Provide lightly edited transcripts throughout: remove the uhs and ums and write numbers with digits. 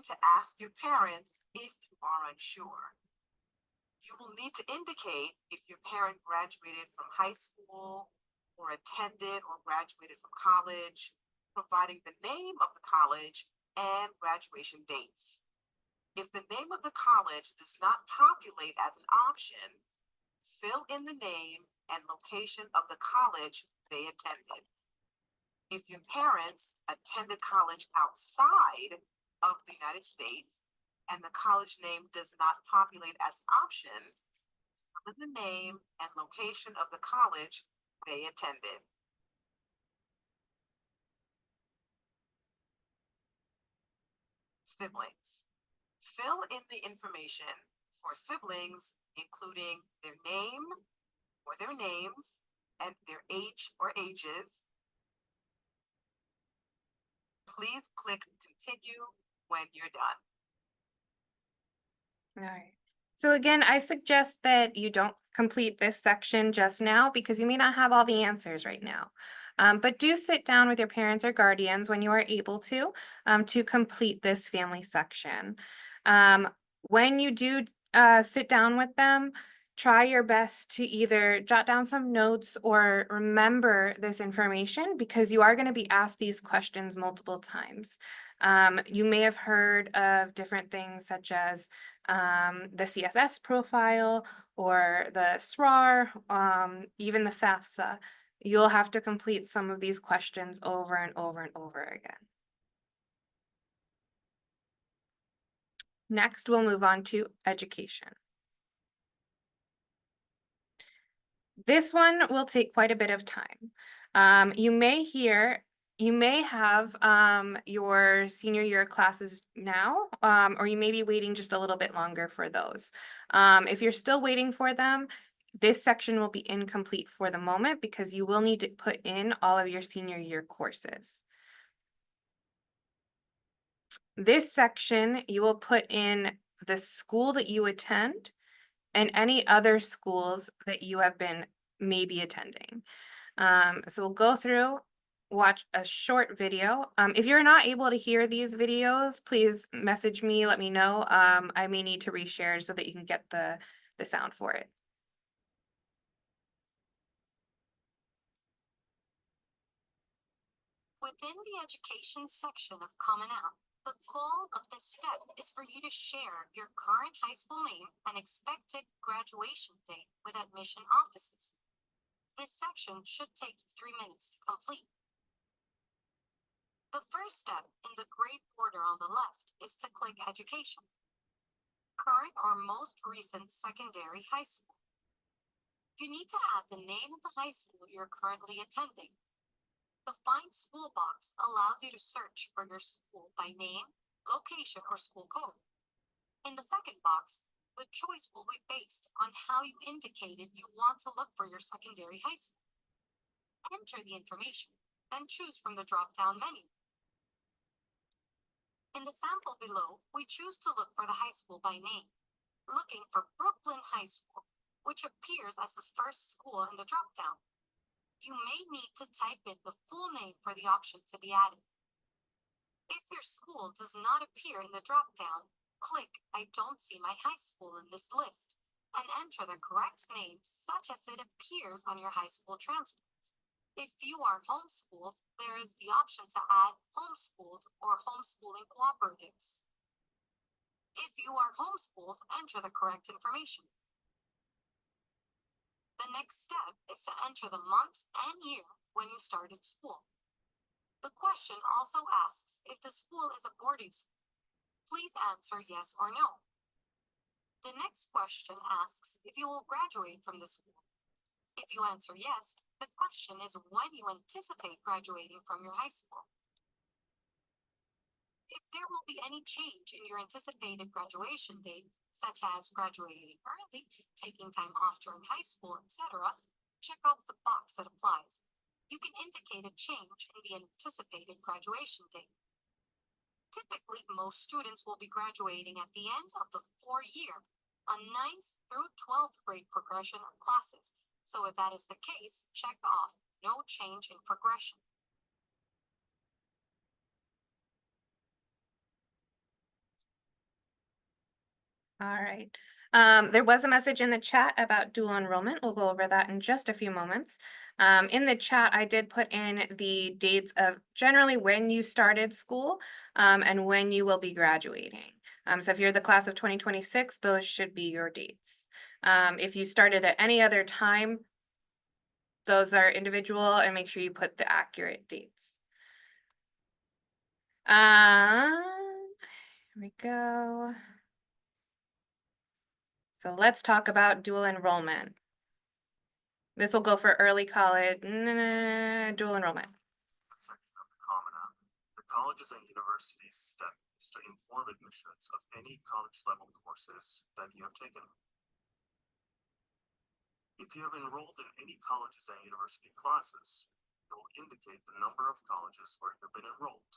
to ask your parents if you are unsure. You will need to indicate if your parent graduated from high school or attended or graduated from college, providing the name of the college and graduation dates. If the name of the college does not populate as an option, fill in the name and location of the college they attended. If your parents attended college outside of the United States and the college name does not populate as an option, fill in the name and location of the college they attended. Siblings. Fill in the information for siblings, including their name or their names and their age or ages. Please click continue when you're done. All right. So again, I suggest that you don't complete this section just now because you may not have all the answers right now. But do sit down with your parents or guardians when you are able to complete this family section. When you do sit down with them, try your best to either jot down some notes or remember this information because you are going to be asked these questions multiple times. You may have heard of different things such as the CSS profile or the SRAR, even the FAFSA. You'll have to complete some of these questions over and over and over again. Next, we'll move on to education. This one will take quite a bit of time. You may have your senior year classes now, or you may be waiting just a little bit longer for those. If you're still waiting for them, this section will be incomplete for the moment because you will need to put in all of your senior year courses. This section, you will put in the school that you attend and any other schools that you have been maybe attending. So we'll go through, watch a short video. If you're not able to hear these videos, please message me, let me know. I may need to reshare so that you can get the sound for it. Within the education section of Common App, the goal of this step is for you to share your current high school name and expected graduation date with admission offices. This section should take 3 minutes to complete. The first step in the gray border on the left is to click Education, current or most recent secondary high school. You need to add the name of the high school you're currently attending. The Find School box allows you to search for your school by name, location, or school code. In the second box, the choice will be based on how you indicated you want to look for your secondary high school. Enter the information, then choose from the drop-down menu. In the sample below, we choose to look for the high school by name, looking for Brooklyn High School, which appears as the first school in the drop-down. You may need to type in the full name for the option to be added. If your school does not appear in the drop-down, click I don't see my high school in this list and enter the correct name such as it appears on your high school transcript. If you are homeschooled, there is the option to add homeschooled or homeschooling cooperatives. If you are homeschooled, enter the correct information. The next step is to enter the month and year when you started school. The question also asks if the school is a boarding school. Please answer yes or no. The next question asks if you will graduate from the school. If you answer yes, the question is when you anticipate graduating from your high school. If there will be any change in your anticipated graduation date, such as graduating early, taking time off during high school, etc., check off the box that applies. You can indicate a change in the anticipated graduation date. Typically, most students will be graduating at the end of the 4-year, a 9th through 12th grade progression of classes. So if that is the case, check off no change in progression. All right. There was a message in the chat about dual enrollment. We'll go over that in just a few moments. In the chat, I did put in the dates of generally when you started school, and when you will be graduating. So if you're the class of 2026, those should be your dates. If you started at any other time, those are individual, and make sure you put the accurate dates. Here we go. So let's talk about dual enrollment. This will go for early college, dual enrollment. Section of the Common App. The colleges and universities step is to inform admissions of any college level courses that you have taken. If you have enrolled in any colleges and university classes, it will indicate the number of colleges where you have been enrolled.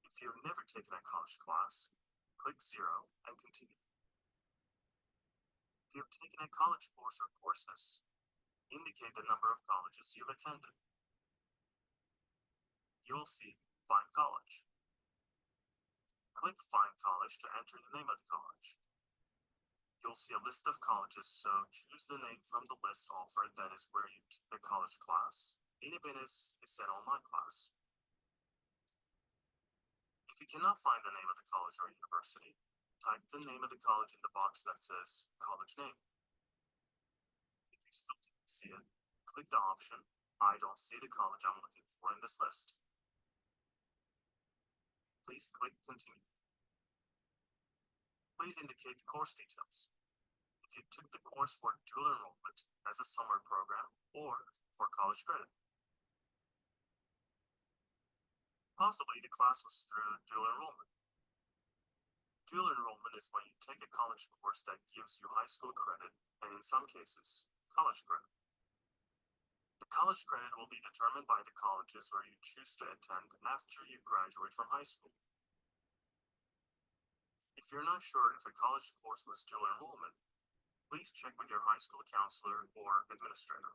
If you have never taken a college class, click 0 and continue. If you have taken a college course or courses, indicate the number of colleges you've attended. You will see Find College. Click Find College to enter the name of the college. You'll see a list of colleges, so choose the name from the list offered that is where you took the college class, even if it's an online class. If you cannot find the name of the college or university, type the name of the college in the box that says college name. If you still can't see it, click the option I don't see the college I'm looking for in this list. Please click Continue. Please indicate the course details. If you took the course for dual enrollment as a summer program or for college credit. Possibly the class was through dual enrollment. Dual enrollment is when you take a college course that gives you high school credit and in some cases, college credit. The college credit will be determined by the colleges where you choose to attend after you graduate from high school. If you're not sure if a college course was dual enrollment, please check with your high school counselor or administrator.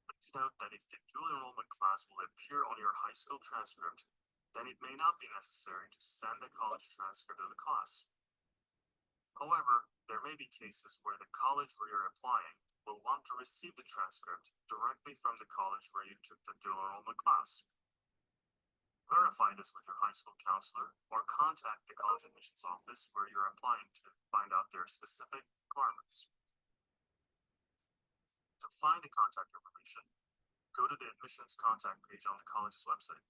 Please note that if the dual enrollment class will appear on your high school transcript, then it may not be necessary to send the college transcript of the class. However, there may be cases where the college where you're applying will want to receive the transcript directly from the college where you took the dual enrollment class. Verify this with your high school counselor or contact the college admissions office where you're applying to find out their specific requirements. To find the contact information, go to the admissions contact page on the college's website.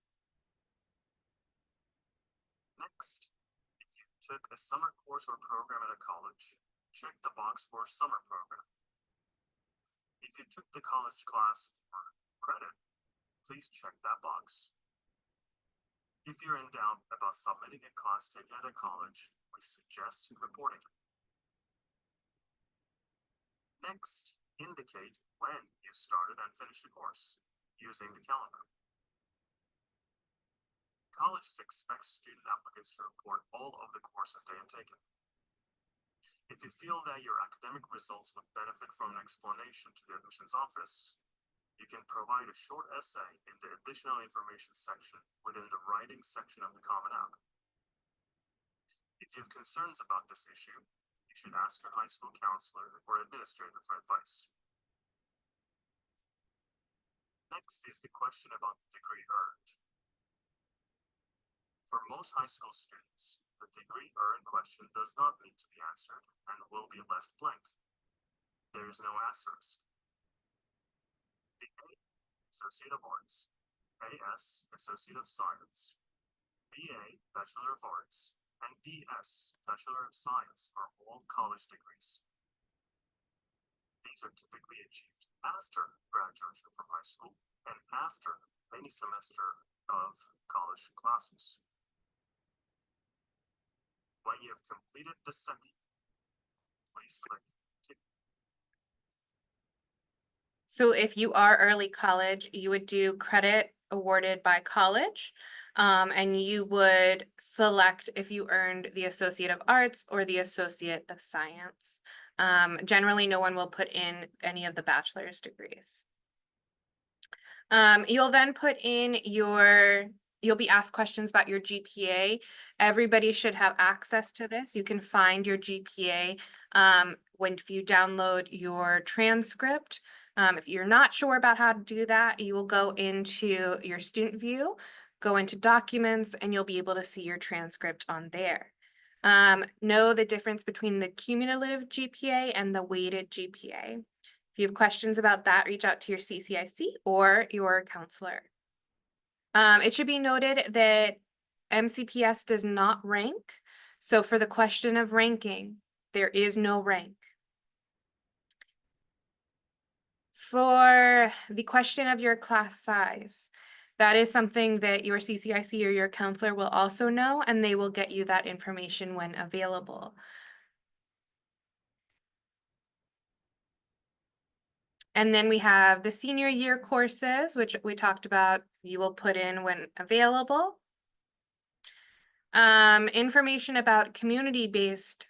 Next, if you took a summer course or program at a college, check the box for summer program. If you took the college class for credit, please check that box. If you're in doubt about submitting a class taken at a college, we suggest reporting. Next, indicate when you started and finished the course using the calendar. Colleges expect student applicants to report all of the courses they have taken. If you feel that your academic results would benefit from an explanation to the admissions office, you can provide a short essay in the additional information section within the writing section of the Common App. If you have concerns about this issue, you should ask your high school counselor or administrator for advice. Next is the question about the degree earned. For most high school students, the degree earned question does not need to be answered and will be left blank. There is no asterisk. The A, Associate of Arts, AS, Associate of Science, BA, Bachelor of Arts, and BS, Bachelor of Science are all college degrees. These are typically achieved after graduation from high school and after any semester of college classes. When you have completed the section, please click Continue. So if you are early college, you would do credit awarded by college. And you would select if you earned the Associate of Arts or the Associate of Science. Generally, no one will put in any of the bachelor's degrees. You'll then put in your You'll be asked questions about your GPA. Everybody should have access to this. You can find your GPA when if you download your transcript. If you're not sure about how to do that, you will go into your student view, go into documents, and you'll be able to see your transcript on there. Know the difference between the cumulative GPA and the weighted GPA. If you have questions about that, reach out to your CCIC or your counselor. It should be noted that MCPS does not rank. So for the question of ranking, there is no rank. For the question of your class size, that is something that your CCIC or your counselor will also know, and they will get you that information when available. And then we have the senior year courses, which we talked about, you will put in when available. Information about community-based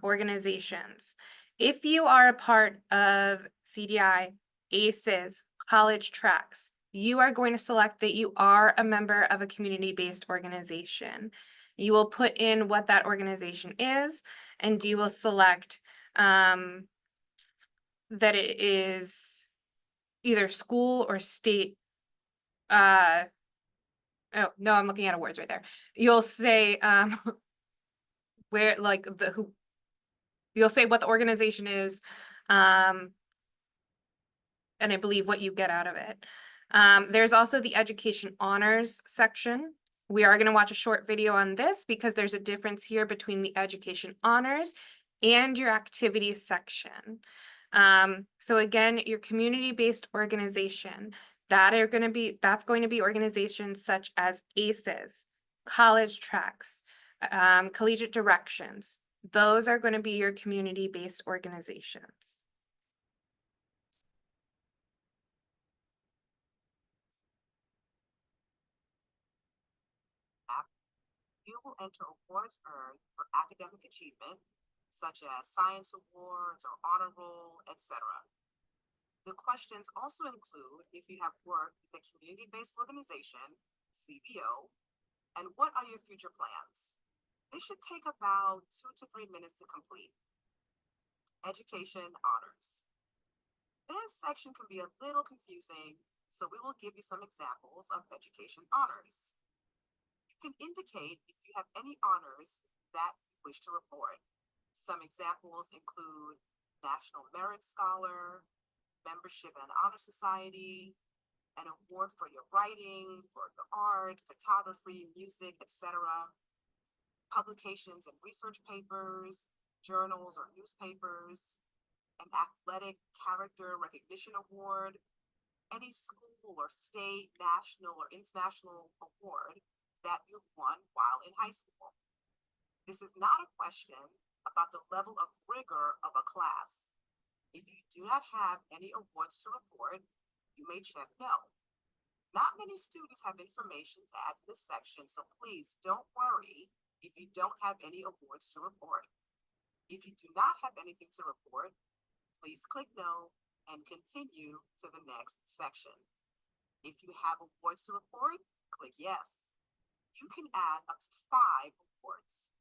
organizations. If you are a part of CDI, ACEs, college tracks, you are going to select that you are a member of a community-based organization. You will put in what that organization is, and you will select that it is either school or state. Oh, no, I'm looking at awards right there. You'll say where like you'll say what the organization is, and I believe what you get out of it. There's also the education honors section. We are going to watch a short video on this because there's a difference here between the education honors and your activities section. So again, your community-based organization, that's going to be organizations such as ACEs, college tracks, collegiate directions. Those are going to be your community-based organizations. You will enter awards earned for academic achievement, such as science awards or honor roll, etc. The questions also include if you have worked with a community-based organization, CBO, and what are your future plans? This should take about 2 to 3 minutes to complete. Education honors. This section can be a little confusing, so we will give you some examples of education honors. You can indicate if you have any honors that you wish to report. Some examples include National Merit Scholar, membership in an honor society, an award for your writing, for your art, photography, music, etc., publications and research papers, journals or newspapers, an athletic character recognition award, any school or state, national, or international award that you've won while in high school. This is not a question about the level of rigor of a class. If you do not have any awards to report, you may check no. Not many students have information to add to this section, so please don't worry if you don't have any awards to report. If you do not have anything to report, please click no and continue to the next section. If you have awards to report, click yes. You can add up to 5 awards.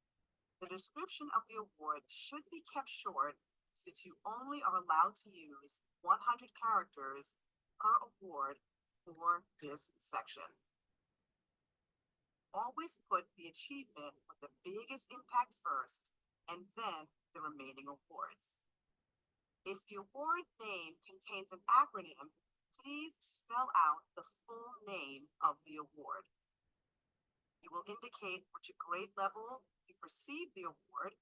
The description of the award should be kept short since you only are allowed to use 100 characters per award for this section. Always put the achievement with the biggest impact first and then the remaining awards. If the award name contains an acronym, please spell out the full name of the award. You will indicate which grade level you received the award,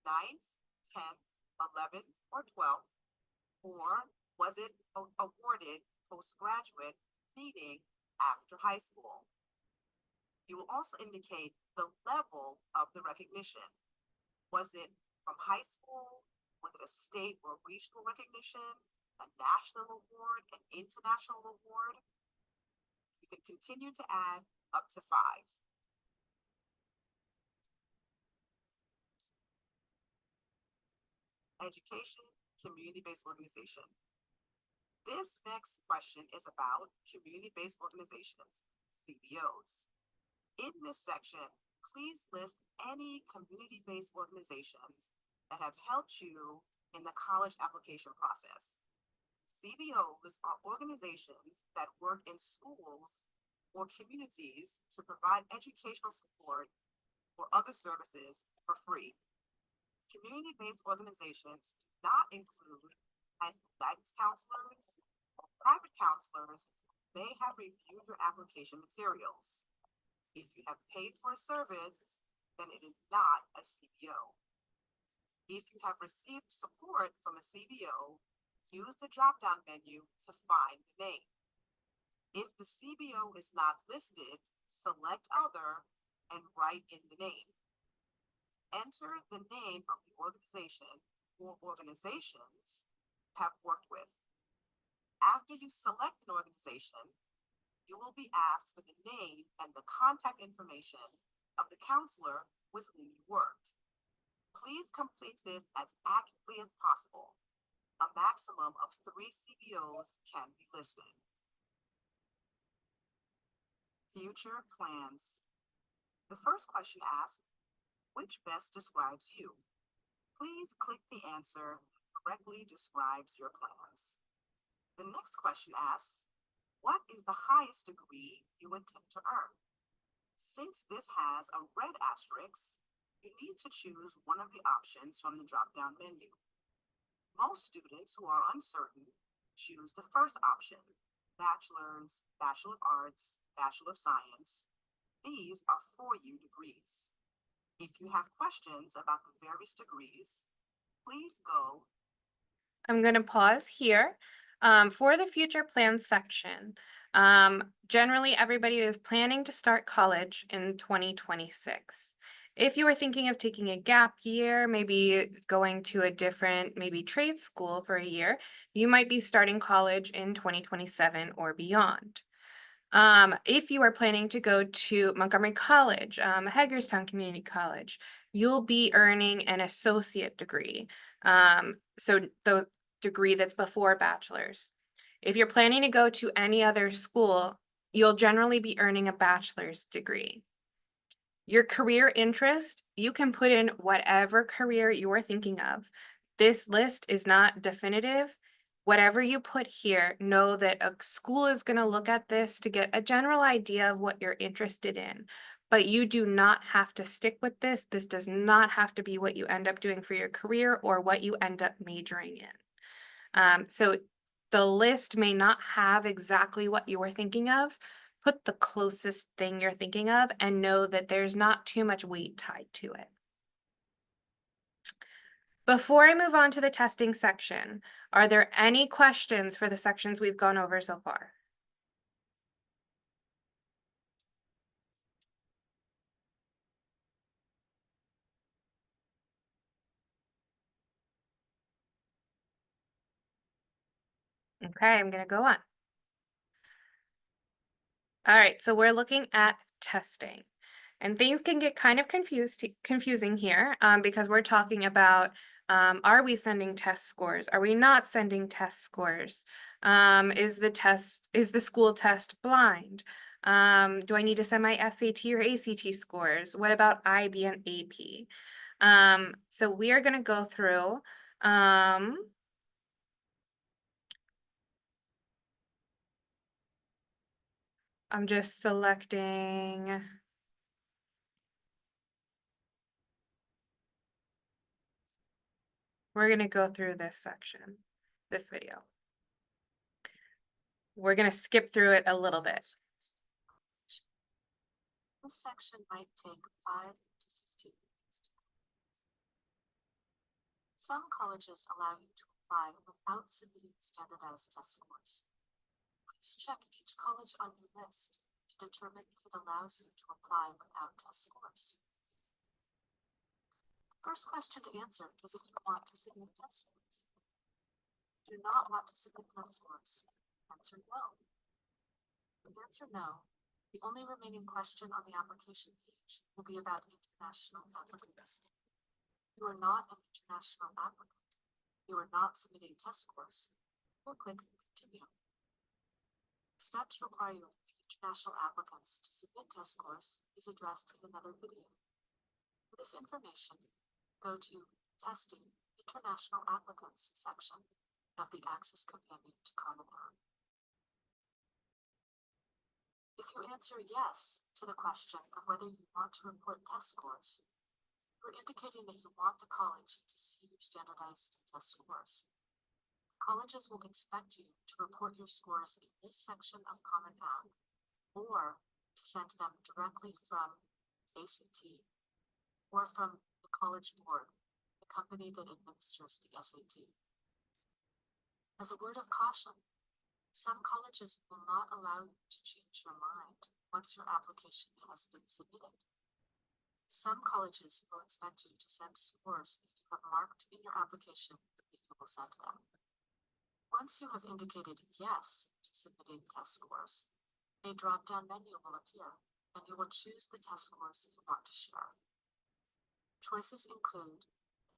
9th, 10th, 11th, or 12th, or was it awarded postgraduate, meaning after high school. You will also indicate the level of the recognition. Was it from high school? Was it a state or regional recognition, a national award, an international award? You can continue to add up to 5. Education, community-based organization. This next question is about community-based organizations, CBOs. In this section, please list any community-based organizations that have helped you in the college application process. CBOs are organizations that work in schools or communities to provide educational support or other services for free. Community-based organizations do not include high school guidance counselors or private counselors who may have reviewed your application materials. If you have paid for a service, then it is not a CBO. If you have received support from a CBO, use the drop-down menu to find the name. If the CBO is not listed, select Other and write in the name. Enter the name of the organization or organizations you have worked with. After you select an organization, you will be asked for the name and the contact information of the counselor with whom you worked. Please complete this as accurately as possible. A maximum of 3 CBOs can be listed. Future plans. The first question asks, which best describes you? Please click the answer that correctly describes your plans. The next question asks, what is the highest degree you intend to earn? Since this has a red asterisk, you need to choose one of the options from the drop-down menu. Most students who are uncertain choose the first option, bachelor's, Bachelor of Arts, Bachelor of Science. These are 4U degrees. If you have questions about the various degrees, please go. I'm going to pause here. For the future plans section, generally everybody is planning to start college in 2026. If you are thinking of taking a gap year, maybe going to a different, maybe trade school for a year, you might be starting college in 2027 or beyond. If you are planning to go to Montgomery College, Hagerstown Community College, you'll be earning an associate degree. So the degree that's before bachelor's. If you're planning to go to any other school, you'll generally be earning a bachelor's degree. Your career interest, you can put in whatever career you're thinking of. This list is not definitive. Whatever you put here, know that a school is going to look at this to get a general idea of what you're interested in. But you do not have to stick with this. This does not have to be what you end up doing for your career or what you end up majoring in. So the list may not have exactly what you were thinking of. Put the closest thing you're thinking of and know that there's not too much weight tied to it. Before I move on to the testing section, are there any questions for the sections we've gone over so far? Okay, I'm going to go on. All right, so we're looking at testing. And things can get kind of confusing here because we're talking about, are we sending test scores? Are we not sending test scores? Is the school test blind? Do I need to send my SAT or ACT scores? What about IB and AP? So we are going to go through I'm just selecting. We're going to go through this section, this video. We're going to skip through it a little bit. This section might take 5 to 15 minutes. Some colleges allow you to apply without submitting standardized test scores. Please check each college on your list to determine if it allows you to apply without test scores. The first question to answer is if you want to submit test scores. If you do not want to submit test scores, answer no. If you answer no, the only remaining question on the application page will be about international applicants. If you are not an international applicant, you are not submitting test scores, or click continue. Steps require you to international applicants to submit test scores is addressed in another video. For this information, go to Testing International Applicants section of the Access Companion to Common App. If you answer yes to the question of whether you want to report test scores, you're indicating that you want the college to see your standardized test scores. Colleges will expect you to report your scores in this section of Common App or to send them directly from ACT or from the College Board, the company that administers the SAT. As a word of caution, some colleges will not allow you to change your mind once your application has been submitted. Some colleges will expect you to send scores if you have marked in your application that you will send them. Once you have indicated yes to submitting test scores, a drop-down menu will appear and you will choose the test scores you want to share. Choices include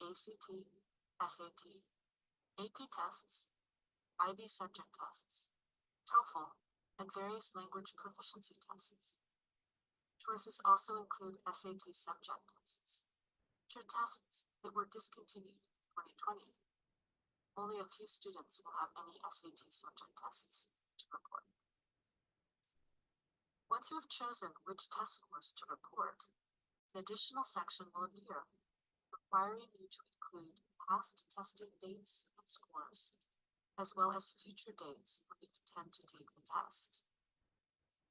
ACT, SAT, AP tests, IB subject tests, TOEFL, and various language proficiency tests. Choices also include SAT subject tests, which are tests that were discontinued in 2020. Only a few students will have any SAT subject tests to report. Once you have chosen which test scores to report, an additional section will appear requiring you to include past testing dates and scores, as well as future dates when you intend to take the test.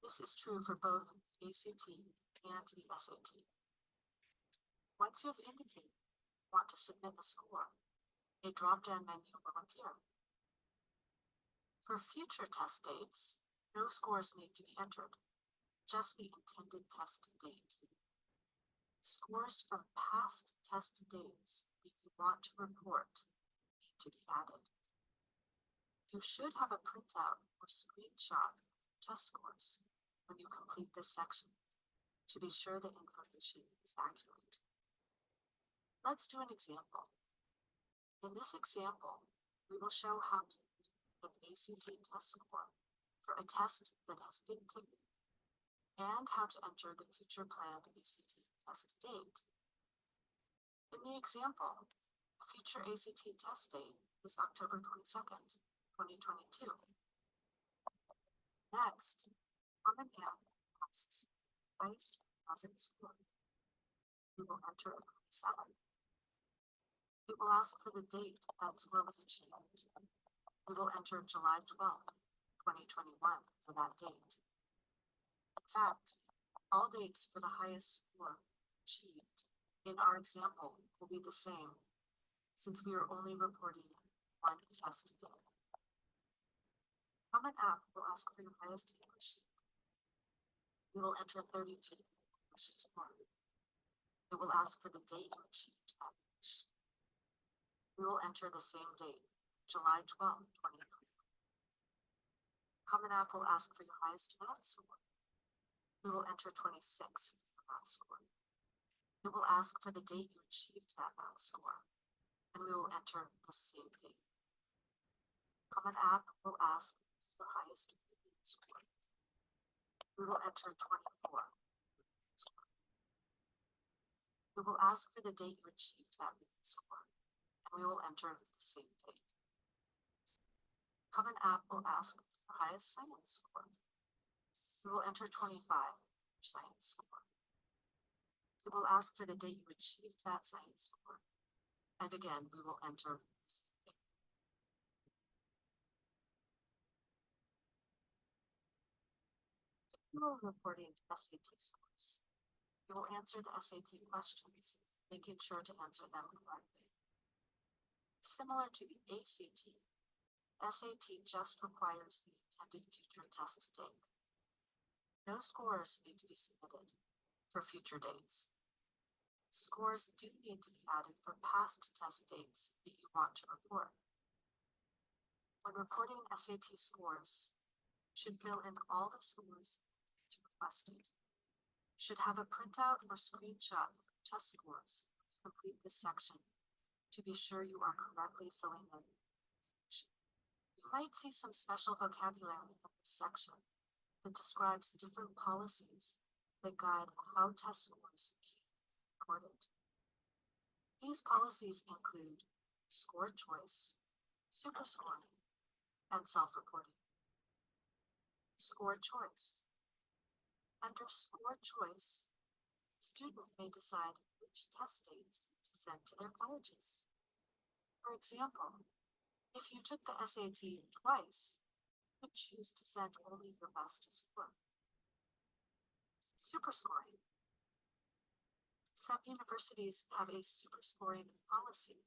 This is true for both the ACT and the SAT. Once you have indicated you want to submit a score, a drop-down menu will appear. For future test dates, no scores need to be entered, just the intended test date. Scores from past test dates that you want to report need to be added. You should have a printout or screenshot of test scores when you complete this section to be sure the information is accurate. Let's do an example. In this example, we will show how to get an ACT test score for a test that has been taken and how to enter the future planned ACT test date. In the example, the future ACT test date is October 22nd, 2022. Next, Common App asks highest deposit score. We will enter a 27. It will ask for the date that score was achieved. We will enter July 12th, 2021 for that date. In fact, all dates for the highest score achieved in our example will be the same, since we are only reporting one test date. Common App will ask for your highest English score. We will enter 32 English score. It will ask for the date you achieved that English score. We will enter the same date, July 12th, 2020. Common App will ask for your highest math score. We will enter 26 for your math score. It will ask for the date you achieved that math score, and we will enter the same date. Common App will ask for your highest reading score. We will enter 24. We will ask for the date you achieved that reading score, and we will enter the same date. Common App will ask for your highest science score. We will enter 25 for science score. It will ask for the date you achieved that science score, and again, we will enter the same date. If you are reporting SAT scores, you will answer the SAT questions, making sure to answer them correctly. Similar to the ACT, SAT just requires the intended future test date. No scores need to be submitted for future dates. Scores do need to be added for past test dates that you want to report. When reporting SAT scores, you should fill in all the scores that's requested. You should have a printout or screenshot of your test scores when you complete this section to be sure you are correctly filling in. You might see some special vocabulary in this section, that describes different policies that guide how test scores can be recorded. These policies include score choice, superscoring, and self-reporting. Score choice. Under score choice, the student may decide which test dates to send to their colleges. For example, if you took the SAT twice, you could choose to send only your best score. Superscoring. Some universities have a superscoring policy.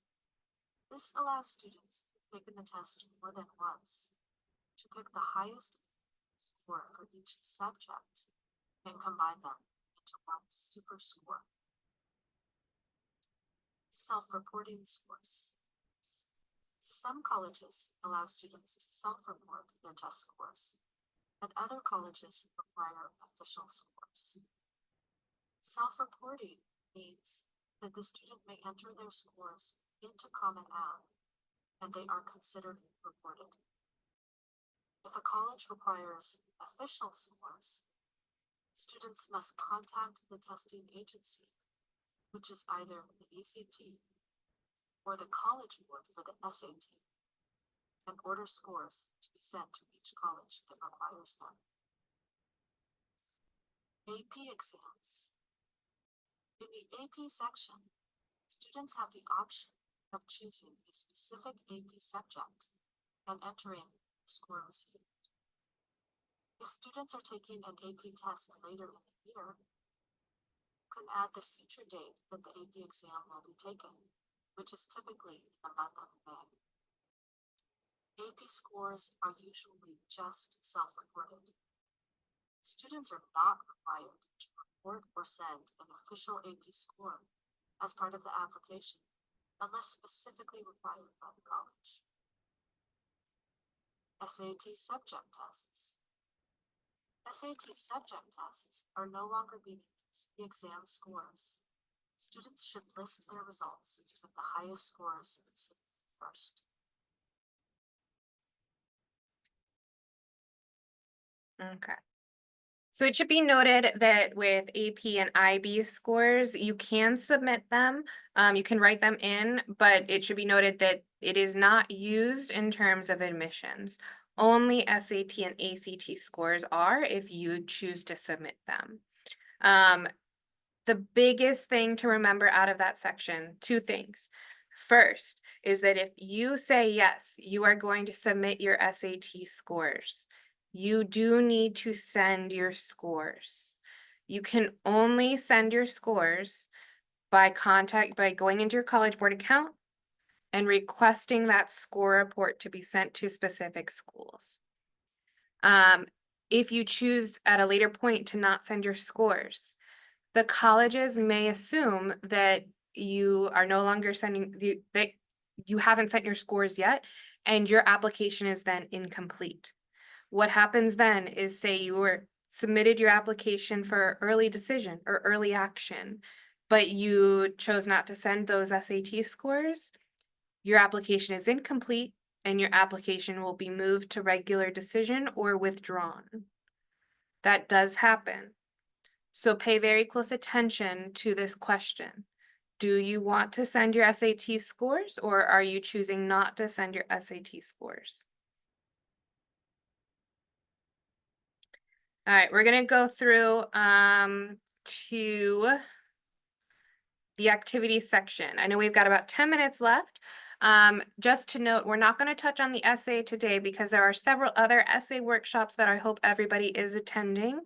This allows students who've taken the test more than once to pick the highest score for each subject and combine them into one super score. Self-reporting scores. Some colleges allow students to self-report their test scores, and other colleges require official scores. Self-reporting means that the student may enter their scores into Common App, and they are considered reported. If a college requires official scores, students must contact the testing agency, which is either the ACT or the College Board for the SAT, and order scores to be sent to each college that requires them. AP exams. In the AP section, students have the option of choosing a specific AP subject and entering the score received. If students are taking an AP test later in the year, you can add the future date that the AP exam will be taken, which is typically in the month of May. AP scores are usually just self-reported. Students are not required to report or send an official AP score as part of the application, unless specifically required by the college. SAT subject tests. SAT subject tests are no longer being used for the exam scores. Students should list their results with the highest scores first. Okay. So it should be noted that with AP and IB scores, you can submit them, you can write them in, but it should be noted that it is not used in terms of admissions. Only SAT and ACT scores are if you choose to submit them. The biggest thing to remember out of that section, two things. First is that if you say yes, you are going to submit your SAT scores, you do need to send your scores. You can only send your scores by going into your College Board account and requesting that score report to be sent to specific schools. If you choose at a later point to not send your scores, the colleges may assume that you are no longer that you haven't sent your scores yet, and your application is then incomplete. What happens then is, say you were submitted your application for early decision or early action, but you chose not to send those SAT scores, your application is incomplete and your application will be moved to regular decision or withdrawn. That does happen. So pay very close attention to this question. Do you want to send your SAT scores, or are you choosing not to send your SAT scores? All right, we're gonna go through to the activity section. I know we've got about 10 minutes left. Just to note, we're not going to touch on the essay today because there are several other essay workshops that I hope everybody is attending.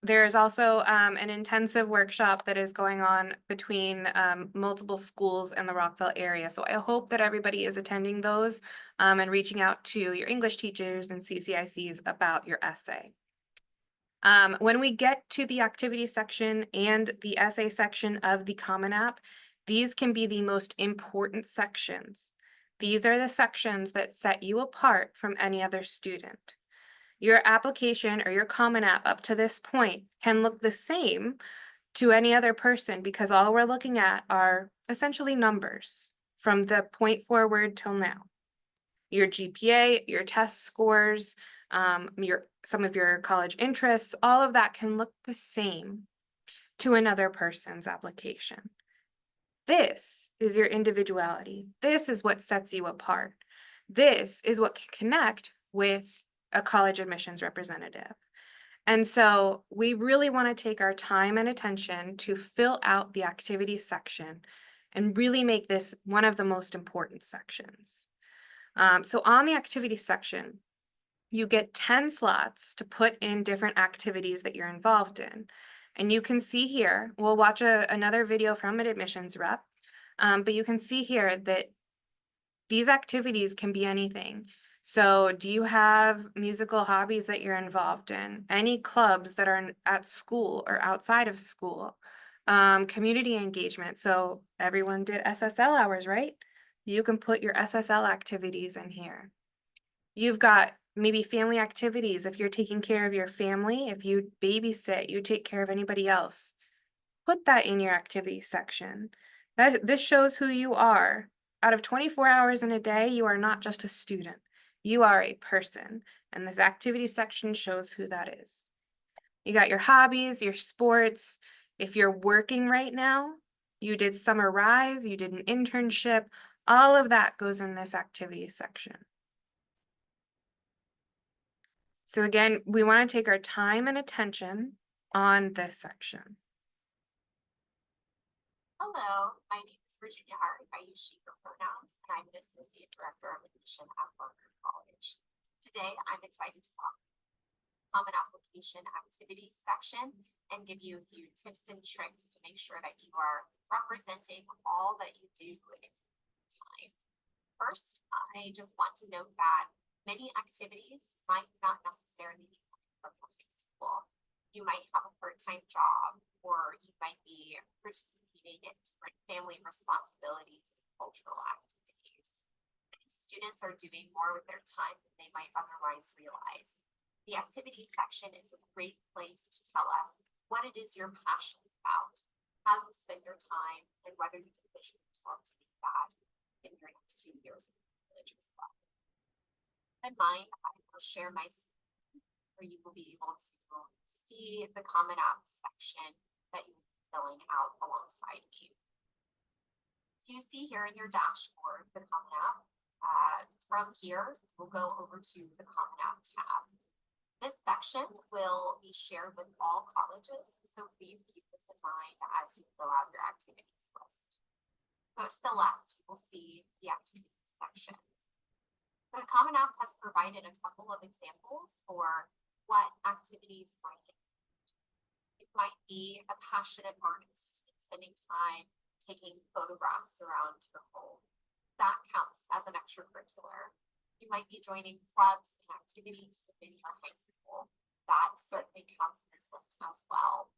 There's also an intensive workshop that is going on between multiple schools in the Rockville area. So I hope that everybody is attending those and reaching out to your English teachers and CCICs about your essay. When we get to the activity section and the essay section of the Common App, these can be the most important sections. These are the sections that set you apart from any other student. Your application or your Common App up to this point can look the same to any other person because all we're looking at are essentially numbers from the point forward till now. your GPA, your test scores, some of your college interests, all of that can look the same to another person's application. This is your individuality. This is what sets you apart. This is what can connect with a college admissions representative. And so we really want to take our time and attention to fill out the activities section and really make this one of the most important sections. So on the activities section, you get 10 slots to put in different activities that you're involved in. And you can see here, we'll watch another video from an admissions rep, but you can see here that these activities can be anything. So do you have musical hobbies that you're involved in? Any clubs that are at school or outside of school? Community engagement. So everyone did SSL hours, right? You can put your SSL activities in here. You've got maybe family activities. If you're taking care of your family, if you babysit, you take care of anybody else. Put that in your activities section. This shows who you are. Out of 24 hours in a day, you are not just a student. You are a person. And this activity section shows who that is. You got your hobbies, your sports. If you're working right now, you did summer rise, you did an internship, all of that goes in this activity section. So again, we want to take our time and attention on this section. Hello, my name is Virginia Hart. I use she, her pronouns, and I'm an Associate Director of Admission at Rockville College. Today, I'm excited to talk Common Application Activities section and give you a few tips and tricks to make sure that you are representing all that you do in time. First, I just want to note that many activities might not necessarily be from high school. You might have a part-time job, or you might be participating in different family responsibilities and cultural activities. Many students are doing more with their time than they might otherwise realize. The activities section is a great place to tell us what it is you're passionate about, how you spend your time, and whether you envision yourself to be that in your next few years in college as well. In mind, I will share my screen where you will be able to see the Common Apps section that you will be filling out alongside me. So you see here in your dashboard the Common App. From here, we'll go over to the Common App tab. This section will be shared with all colleges, so please keep this in mind as you fill out your activities list. Go to the left, you will see the activities section. The Common App has provided a couple of examples for what activities might include. It might be a passionate artist spending time taking photographs around your home. That counts as an extracurricular. You might be joining clubs and activities within your high school. That certainly counts in this list as well.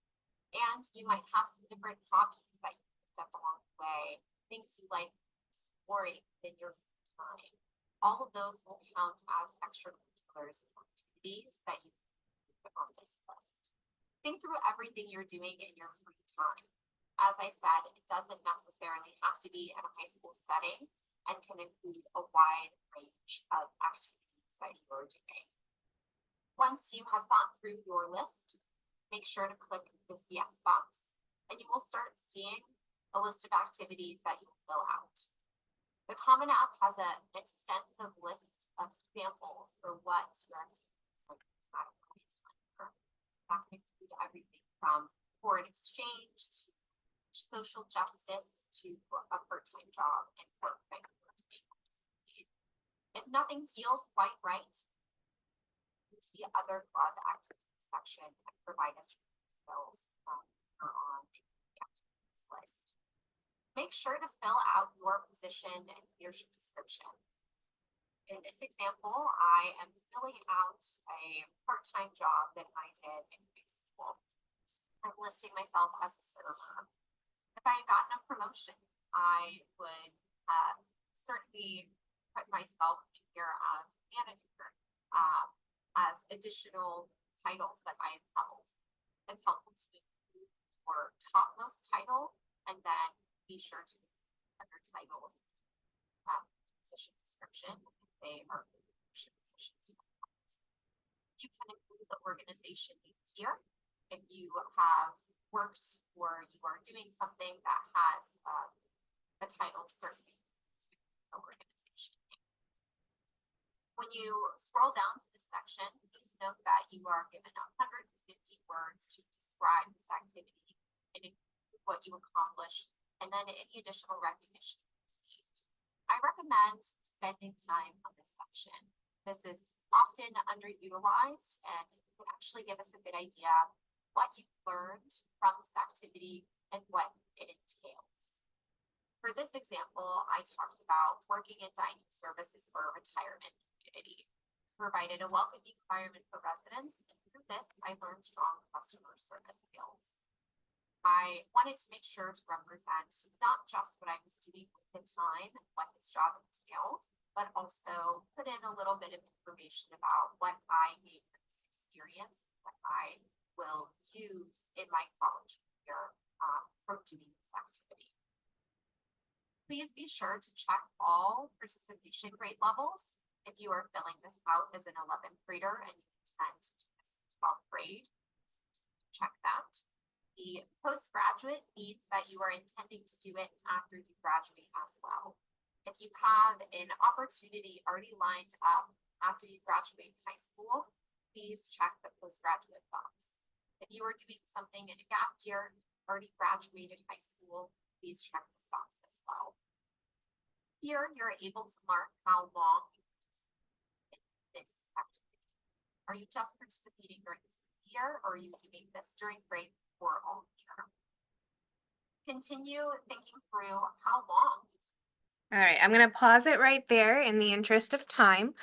And you might have some different hobbies that you picked up along the way, things you like exploring in your free time. All of those will count as extracurriculars and activities that you put on this list. Think through everything you're doing in your free time. As I said, it doesn't necessarily have to be in a high school setting and can include a wide range of activities that you are doing. Once you have thought through your list, make sure to click this yes box, and you will start seeing a list of activities that you will fill out. The Common App has an extensive list of examples for what your activities like categories might occur. That can include everything from foreign exchange to social justice to a part-time job and work that you're doing. If nothing feels quite right, use the other club activities section and provide us with details on the activities list. Make sure to fill out your position and leadership description. In this example, I am filling out a part-time job that I did in high school. I'm listing myself as a server. If I had gotten a promotion, I would certainly put myself in here as manager, as additional titles that I have held. It's helpful to include your topmost title and then be sure to include other titles, position description, they are in leadership positions. You can include the organization here if you have worked or you are doing something that has a title certainly the organization. When you scroll down to this section, please note that you are given 150 words to describe this activity and include what you accomplished and then any additional recognition you received. I recommend spending time on this section. This is often underutilized and it can actually give us a good idea of what you've learned from this activity and what it entails. For this example, I talked about working in dining services for a retirement community, provided a welcoming environment for residents, and through this, I learned strong customer service skills. I wanted to make sure to represent not just what I was doing with the time and what this job entailed, but also put in a little bit of information about what I made from this experience, what I will use in my college career from doing this activity. Please be sure to check all participation grade levels. If you are filling this out as an 11th grader and you intend to do this in 12th grade, check that. The postgraduate means that you are intending to do it after you graduate as well. If you have an opportunity already lined up after you graduate high school, please check the postgraduate box. If you are doing something in a gap year, already graduated high school, please check this box as well. Here, you're able to mark how long you participate in this activity. Are you just participating during this year, or are you doing this during break or all year? Continue thinking through how long. All right, I'm going to pause it right there in the interest of time.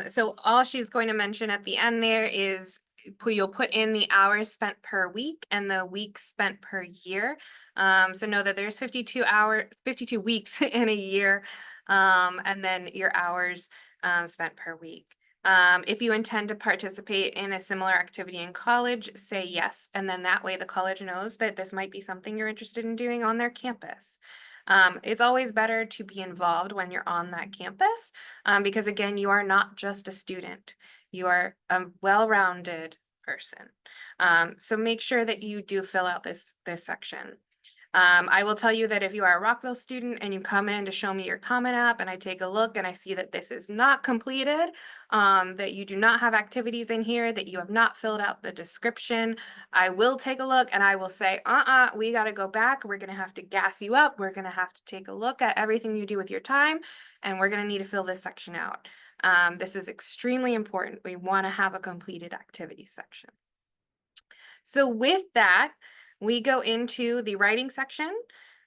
So all she's going to mention at the end there is you'll put in the hours spent per week and the weeks spent per year. So know that there's 52 weeks in a year, and then your hours spent per week. If you intend to participate in a similar activity in college, say yes. And then that way the college knows that this might be something you're interested in doing on their campus. It's always better to be involved when you're on that campus, because again, you are not just a student, you are a well-rounded person. So make sure that you do fill out this section. I will tell you that if you are a Rockville student and you come in to show me your Common App and I take a look and I see that this is not completed, that you do not have activities in here, that you have not filled out the description, I will take a look and I will say, we got to go back. We're going to have to gas you up. We're going to have to take a look at everything you do with your time, and we're going to need to fill this section out. This is extremely important. We want to have a completed activity section. So with that, we go into the writing section,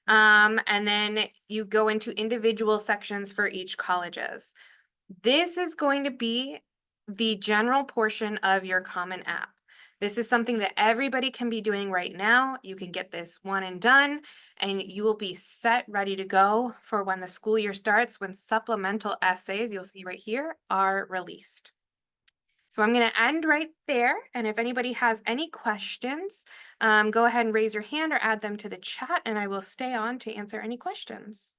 and then you go into individual sections for each colleges. This is going to be the general portion of your Common App. This is something that everybody can be doing right now. You can get this one and done, and you will be set, ready to go for when the school year starts, when supplemental essays, you'll see right here, are released. So I'm going to end right there. And if anybody has any questions, go ahead and raise your hand or add them to the chat, and I will stay on to answer any questions.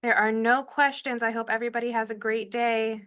There are no questions. I hope everybody has a great day.